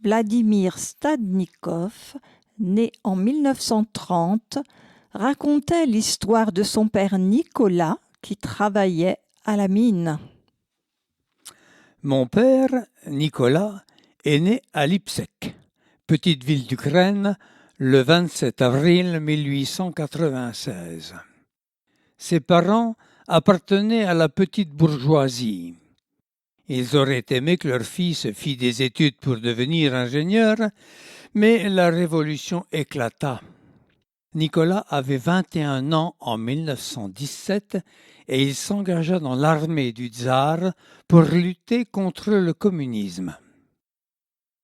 Vladimir Stadnikov, né en 1930, racontait l'histoire de son père Nicolas qui travaillait à la mine. Mon père, Nicolas, est né à Lipsek, petite ville d'Ukraine, le 27 avril 1896. Ses parents appartenaient à la petite bourgeoisie. Ils auraient aimé que leur fils fît des études pour devenir ingénieur, mais la révolution éclata. Nicolas avait 21 ans en 1917 et il s'engagea dans l'armée du tsar pour lutter contre le communisme.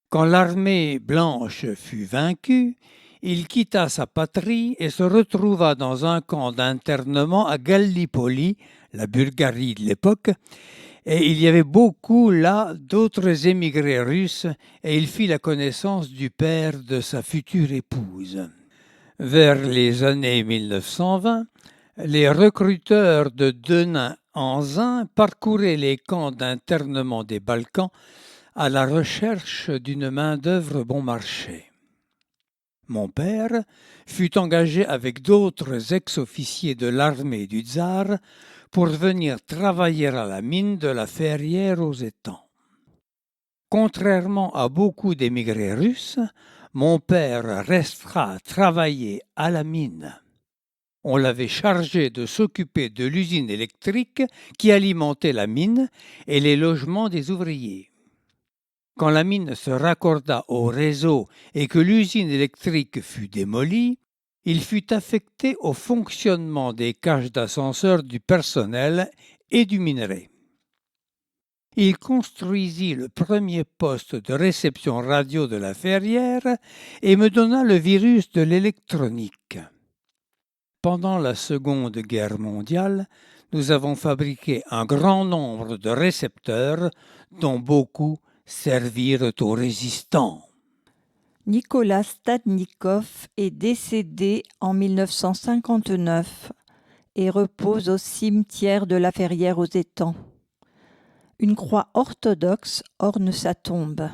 Quand l'armée blanche fut vaincue, il quitta sa patrie et se retrouva dans un camp d'internement à Gallipoli, la Bulgarie de l'époque, et il y avait beaucoup là d'autres émigrés russes et il fit la connaissance du père de sa future épouse. Vers les années 1920, les recruteurs de Denain-en-Zin parcouraient les camps d'internement des Balkans à la recherche d'une main-d'œuvre bon marché. Mon père fut engagé avec d'autres ex-officiers de l'armée du tsar pour venir travailler à la mine de la Ferrière aux Étangs. Contrairement à beaucoup d'émigrés russes, mon père restera travailler à la mine. On l'avait chargé de s'occuper de l'usine électrique qui alimentait la mine et les logements des ouvriers. Quand la mine se raccorda au réseau et que l'usine électrique fut démolie, il fut affecté au fonctionnement des cages d'ascenseur du personnel et du minerai. Il construisit le premier poste de réception radio de la Ferrière et me donna le virus de l'électronique. Pendant la Seconde Guerre mondiale, nous avons fabriqué un grand nombre de récepteurs, dont beaucoup servirent aux résistants. Nicolas Stadnikov est décédé en 1959 et repose au cimetière de la Ferrière aux Étangs. Une croix orthodoxe orne sa tombe.